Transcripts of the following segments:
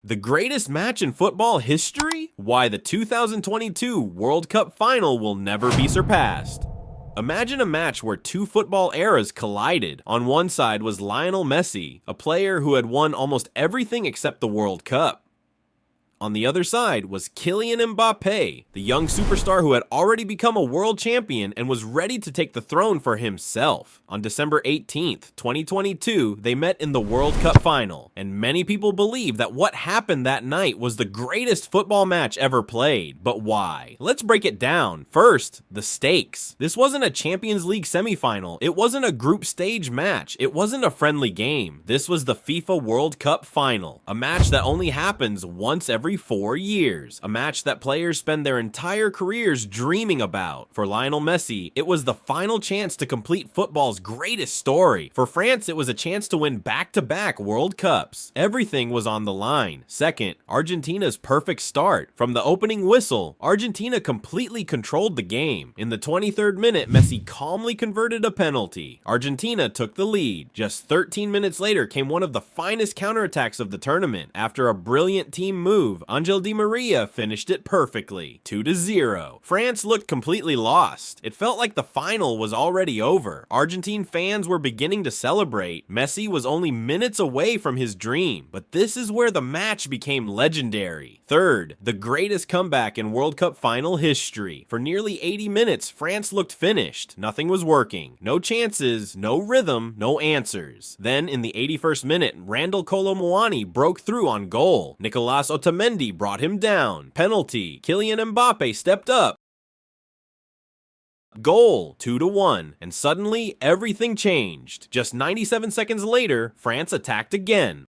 The greatest match in football history? Why the 2022 World Cup Final will never be surpassed. Imagine a match where two football eras collided. On one side was Lionel Messi, a player who had won almost everything except the World Cup. On the other side was Kylian Mbappé, the young superstar who had already become a world champion and was ready to take the throne for himself. On December 18th, 2022, they met in the World Cup Final, and many people believe that what happened that night was the greatest football match ever played. But why? Let's break it down. First, the stakes. This wasn't a Champions League semifinal. It wasn't a group stage match. It wasn't a friendly game. This was the FIFA World Cup Final, a match that only happens once every 4 years, a match that players spend their entire careers dreaming about. For Lionel Messi, it was the final chance to complete football's greatest story. For France, it was a chance to win back-to-back World Cups. Everything was on the line. Second, Argentina's perfect start. From the opening whistle, Argentina completely controlled the game. In the 23rd minute, Messi calmly converted a penalty. Argentina took the lead. Just 13 minutes later came one of the finest counterattacks of the tournament. After a brilliant team move, Angel Di Maria finished it perfectly, 2-0. France looked completely lost. It felt like the final was already over. Argentine fans were beginning to celebrate. Messi was only minutes away from his dream, but this is where the match became legendary. Third, the greatest comeback in World Cup final history. For nearly 80 minutes, France looked finished. Nothing was working. No chances, no rhythm, no answers. Then, in the 81st minute, Randall Kolo Muani broke through on goal. Nicolas Otamendi brought him down. Penalty. Kylian Mbappe stepped up. Goal, 2-1, and suddenly everything changed. Just 97 seconds later, France attacked again.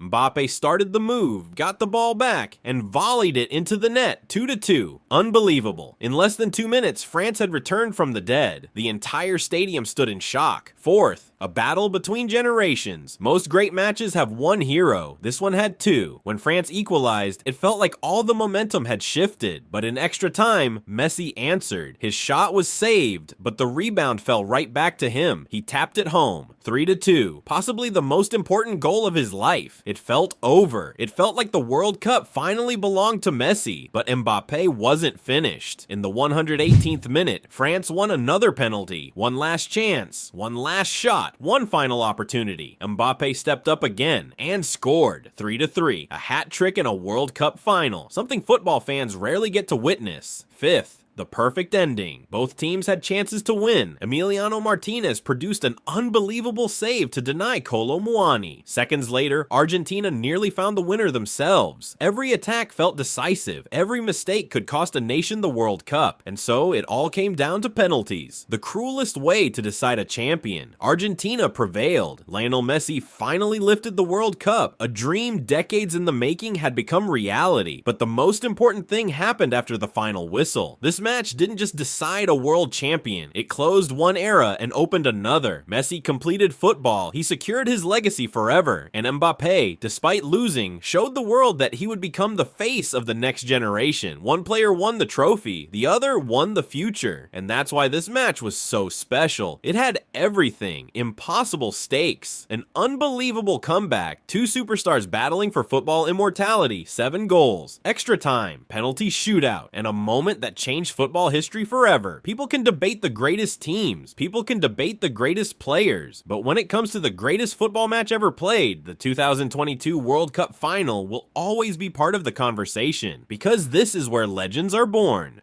Mbappe started the move, got the ball back, and volleyed it into the net, 2-2. Unbelievable. In less than 2 minutes, France had returned from the dead. The entire stadium stood in shock. Fourth, a battle between generations. Most great matches have one hero. This one had two. When France equalized, it felt like all the momentum had shifted. But in extra time, Messi answered. His shot was saved, but the rebound fell right back to him. He tapped it home. 3-2. Possibly the most important goal of his life. It felt over. It felt like the World Cup finally belonged to Messi, but Mbappe wasn't finished. In the 118th minute, France won another penalty. One last chance. One last shot. One final opportunity. Mbappe stepped up again and scored. 3-3. A hat trick in a World Cup final. Something football fans rarely get to witness. Fifth, the perfect ending. Both teams had chances to win. Emiliano Martinez produced an unbelievable save to deny Kolo Muani. Seconds later, Argentina nearly found the winner themselves. Every attack felt decisive. Every mistake could cost a nation the World Cup. And so it all came down to penalties. The cruelest way to decide a champion. Argentina prevailed. Lionel Messi finally lifted the World Cup. A dream decades in the making had become reality. But the most important thing happened after the final whistle. This match didn't just decide a world champion. It closed one era and opened another. Messi completed football. He secured his legacy forever. And Mbappe, despite losing, showed the world that he would become the face of the next generation. One player won the trophy. The other won the future. And that's why this match was so special. It had everything. Impossible stakes. An unbelievable comeback. Two superstars battling for football immortality. 7 goals. Extra time. Penalty shootout. And a moment that changed football history forever. People can debate the greatest teams. People can debate the greatest players. But when it comes to the greatest football match ever played, the 2022 World Cup Final will always be part of the conversation. Because this is where legends are born.